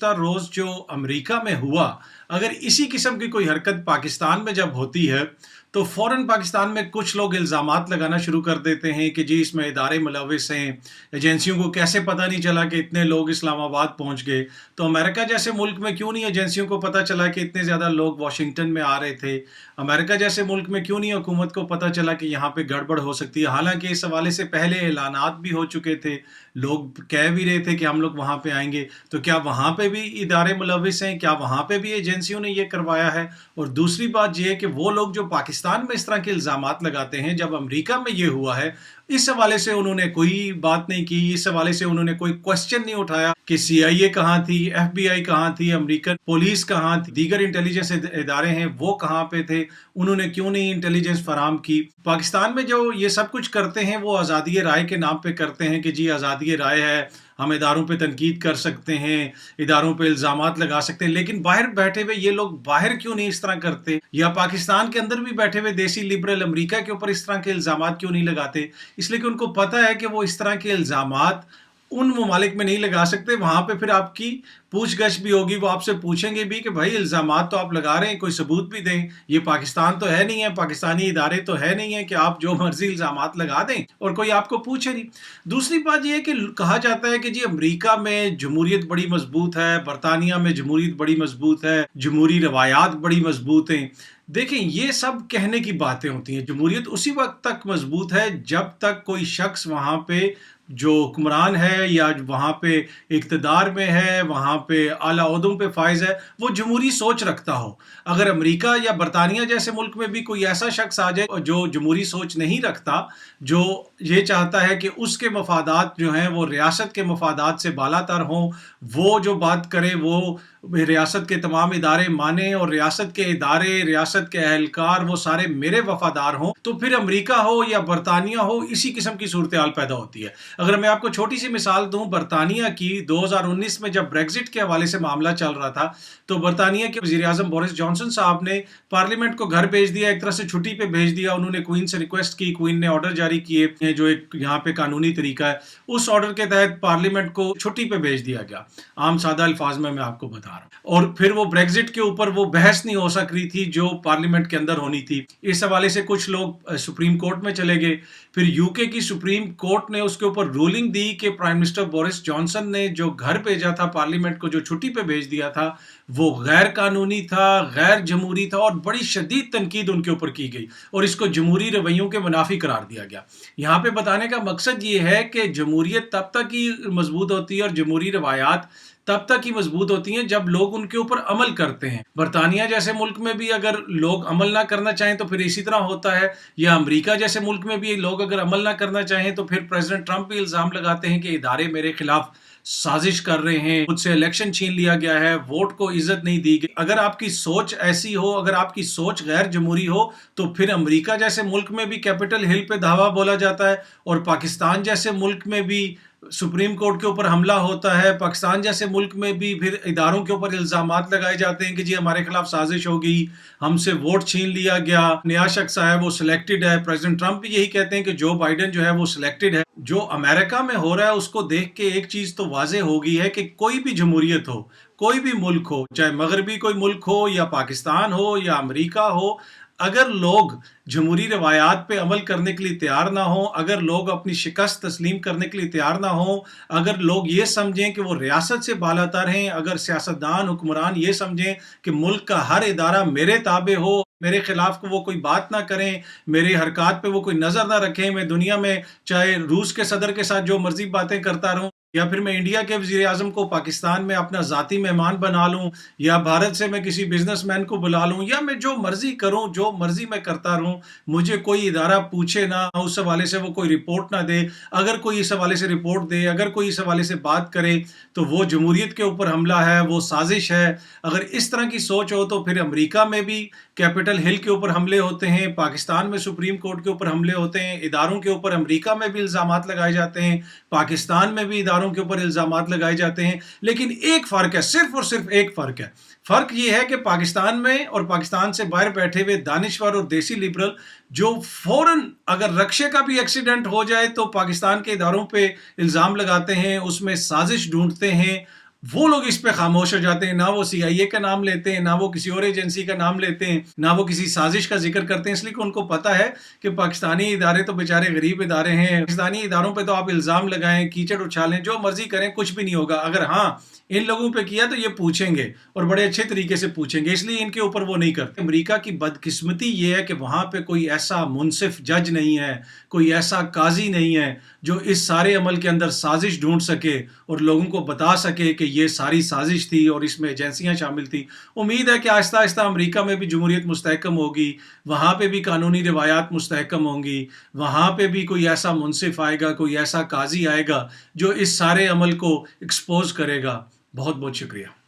गुज़श्ता रोज़ जो अमेरिका में हुआ, अगर इसी किस्म की कोई हरकत पाकिस्तान में जब होती है, तो फ़ौरन पाकिस्तान में कुछ लोग इल्ज़ामात लगाना शुरू कर देते हैं कि जी इसमें इदारे मुलविस हैं, एजेंसियों को कैसे पता नहीं चला कि इतने लोग इस्लामाबाद पहुँच गए। तो अमेरिका जैसे मुल्क में क्यों नहीं एजेंसियों को पता चला कि इतने ज़्यादा लोग वाशिंगटन में आ रहे थे? अमेरिका जैसे मुल्क में क्यों नहीं हुकूमत को पता चला कि यहाँ पे गड़बड़ हो सकती है? हालाँकि इस हवाले से पहले ऐलानात भी हो चुके थे, लोग कह भी रहे थे कि हम लोग वहाँ पे आएँगे। तो क्या वहाँ पे भी इदारे मुलविस हैं? क्या वहाँ पे भी एजेंसियों ने ये करवाया है? और दूसरी बात ये है कि वो लोग जो पाकिस्तान में इस तरह के इल्ज़ामात लगाते हैं, जब अमेरिका में ये हुआ है, इस हवाले से उन्होंने कोई बात नहीं की, इस हवाले से उन्होंने कोई क्वेश्चन नहीं उठाया कि सीआईए कहाँ थी, एफबीआई कहाँ थी, अमेरिकन पुलिस कहाँ थी, दीगर इंटेलिजेंस इदारे हैं वो कहाँ पे थे, उन्होंने क्यों नहीं इंटेलिजेंस फराहम की। पाकिस्तान में जो ये सब कुछ करते हैं वो आज़ादी राय के नाम पे करते हैं कि जी आज़ादी राय है, हम इदारों पे तनकीद कर सकते हैं, इदारों पे इल्ज़ामात लगा सकते हैं, लेकिन बाहर बैठे हुए ये लोग बाहर क्यों नहीं इस तरह करते? या पाकिस्तान के अंदर भी बैठे हुए देसी लिबरल अमेरिका के ऊपर इस तरह के इल्ज़ामात क्यों नहीं लगाते? इसलिए कि उनको पता है कि वो इस तरह के इल्ज़ामात उन ममालिक में नहीं लगा सकते। वहाँ पे फिर आपकी पूछ-गछ भी होगी, वो आपसे पूछेंगे भी कि भाई इल्ज़ामात तो आप लगा रहे हैं, कोई सबूत भी दें। ये पाकिस्तान तो है नहीं है, पाकिस्तानी इदारे तो है नहीं है कि आप जो मर्ज़ी इल्ज़ामात लगा दें और कोई आपको पूछे नहीं। दूसरी बात ये है कि कहा जाता है कि जी अमेरिका में जमहूरियत बड़ी मज़बूत है, बरतानिया में जमहूरियत बड़ी मज़बूत है, जमहूरी रवायात बड़ी मज़बूत हैं। देखें, ये सब कहने की बातें होती हैं। जमहूरियत उसी वक़्त तक मज़बूत है जब तक कोई शख्स वहाँ पे जो हुक्मरान है या वहाँ पे इक़्तिदार में है, वहाँ पे आला ओहदों पे फ़ाइज़ है, वो जमहूरी सोच रखता हो। अगर अमेरिका या बरतानिया जैसे मुल्क में भी कोई ऐसा शख्स आ जाए जो जमहूरी सोच नहीं रखता, जो ये चाहता है कि उसके मफादात जो हैं वो रियासत के मफादात से बालातर हों, वो जो बात करे वो रियासत के तमाम इदारे माने और रियासत के इदारे, रियासत के एहलकार वो सारे मेरे वफ़ादार हों, तो फिर अमेरिका हो या बरतानिया हो, इसी किस्म की सूरत-ए-हाल पैदा होती है। अगर मैं आपको छोटी सी मिसाल दूं बरतानिया की, 2019 में जब ब्रेग्जिट के हवाले से मामला चल रहा था, तो बरतानिया के वज़ीर आज़म बोरिस जॉनसन साहब ने पार्लियामेंट को घर भेज दिया, एक तरह से छुट्टी पे भेज दिया। उन्होंने क्वीन से रिक्वेस्ट की, क्वीन ने ऑर्डर जारी किए जो एक यहाँ पे कानूनी तरीका है, उस ऑर्डर के तहत पार्लियामेंट को छुट्टी पे भेज दिया गया। आम सादा अल्फाज में मैं आपको बता रहा हूँ। और फिर वो ब्रेग्जिट के ऊपर वो बहस नहीं हो सक रही थी जो पार्लियामेंट के अंदर होनी थी। इस हवाले से कुछ लोग सुप्रीम कोर्ट में चले गए। फिर यूके की सुप्रीम कोर्ट ने उसके ऊपर रूलिंग दी कि प्राइम मिनिस्टर बोरिस जॉनसन ने जो घर भेजा था पार्लियामेंट को, जो छुट्टी पे भेज दिया था, वो गैर कानूनी था, गैर जमहूरी था और बड़ी शदीद तनकीद उनके ऊपर की गई और इसको जमहूरी रवैयों के मुनाफी करार दिया गया। यहाँ पे बताने का मकसद ये है कि जमहूरियत तब तक ही मजबूत होती है और जमहूरी रवायात तब तक ही मजबूत होती हैं जब लोग उनके ऊपर अमल करते हैं। बरतानिया जैसे मुल्क में भी अगर लोग अमल ना करना चाहें तो फिर इसी तरह होता है, या अमेरिका जैसे मुल्क में भी लोग अगर अमल ना करना चाहें तो फिर प्रेसिडेंट ट्रंप भी इल्ज़ाम लगाते हैं कि इदारे मेरे खिलाफ साजिश कर रहे हैं, मुझसे इलेक्शन छीन लिया गया है, वोट को इज्जत नहीं दी गई। अगर आपकी सोच ऐसी हो, अगर आपकी सोच गैर जमहूरी हो, तो फिर अमेरिका जैसे मुल्क में भी कैपिटल हिल पे धावा बोला जाता है और पाकिस्तान जैसे मुल्क में भी सुप्रीम कोर्ट के ऊपर हमला होता है। पाकिस्तान जैसे मुल्क में भी फिर इदारों के ऊपर इल्ज़ामात लगाए जाते हैं कि जी हमारे खिलाफ साजिश हो गई, हमसे वोट छीन लिया गया, नया शख्स आया वो सिलेक्टेड है। प्रेसिडेंट ट्रंप भी यही कहते हैं कि जो बाइडेन जो है वो सिलेक्टेड है। जो अमेरिका में हो रहा है उसको देख के एक चीज़ तो वाज़े हो गई है कि कोई भी जमहूरियत हो, कोई भी मुल्क हो, चाहे मगरबी कोई मुल्क हो या पाकिस्तान हो या अमेरिका हो, अगर लोग जमहूरी रवायात पे अमल करने के लिए तैयार ना हो, अगर लोग अपनी शिकस्त तस्लीम करने के लिए तैयार ना हो, अगर लोग ये समझें कि वो रियासत से बालातर हैं, अगर सियासतदान हुक्मरान ये समझें कि मुल्क का हर इदारा मेरे ताबे हो, मेरे खिलाफ को वो कोई बात ना करें, मेरे हरकत पे वो कोई नज़र ना रखें, मैं दुनिया में चाहे रूस के सदर के साथ जो मर्जी बातें करता रहूं, या फिर मैं इंडिया के वज़ीर आज़म को पाकिस्तान में अपना ज़ाती मेहमान बना लूं, या भारत से मैं किसी बिजनेसमैन को बुला लूं, या मैं जो मर्जी करूं, जो मर्जी मैं करता रहूं, मुझे कोई इदारा पूछे ना, उस हवाले से वो कोई रिपोर्ट ना दे। अगर कोई इस हवाले से रिपोर्ट दे, अगर कोई इस हवाले से बात करे, तो वो जमहूरियत के ऊपर हमला है, वो साजिश है। अगर इस तरह की सोच हो तो फिर अमेरिका में भी कैपिटल हिल के ऊपर हमले होते हैं, पाकिस्तान में सुप्रीम कोर्ट के ऊपर हमले होते हैं, इदारों के ऊपर अमेरिका में भी इल्ज़ामात लगाए जाते हैं, पाकिस्तान में भी इदारों के ऊपर इल्ज़ामात लगाए जाते हैं। लेकिन एक फ़र्क है, सिर्फ और सिर्फ एक फ़र्क है। फ़र्क ये है कि पाकिस्तान में और पाकिस्तान से बाहर बैठे हुए दानिशवर और देसी लिबरल जो फ़ौरन अगर रक्शे का भी एक्सीडेंट हो जाए तो पाकिस्तान के इदारों पे इल्ज़ाम लगाते हैं, उसमें साजिश ढूंढते हैं, وہ لوگ اس پہ خاموش ہو جاتے ہیں، نہ وہ CIA کا نام لیتے ہیں، نہ وہ کسی اور ایجنسی کا نام لیتے ہیں، نہ وہ کسی سازش کا ذکر کرتے ہیں، اس لیے کہ ان کو پتا ہے کہ پاکستانی ادارے تو بیچارے غریب ادارے ہیں، پاکستانی اداروں پہ تو آپ الزام لگائیں، کیچڑ اچھالیں، جو مرضی کریں، کچھ بھی نہیں ہوگا۔ اگر ہاں ان لوگوں پہ کیا تو یہ پوچھیں گے اور بڑے اچھے طریقے سے پوچھیں گے، اس لیے ان کے اوپر وہ نہیں کرتے۔ امریکہ کی بدقسمتی یہ ہے کہ وہاں پہ کوئی ایسا منصف جج نہیں ہے، کوئی ایسا قاضی نہیں ہے جو اس سارے عمل کے اندر سازش ڈھونڈ سکے اور لوگوں کو بتا سکے کہ یہ ساری سازش تھی اور اس میں ایجنسیاں شامل تھیں۔ امید ہے کہ آہستہ آہستہ امریکہ میں بھی جمہوریت مستحکم ہوگی، وہاں پہ بھی قانونی روایات مستحکم ہوں گی، وہاں پہ بھی کوئی ایسا منصف آئے گا، کوئی ایسا قاضی آئے گا جو اس سارے عمل کو ایکسپوز کرے گا۔ بہت بہت شکریہ۔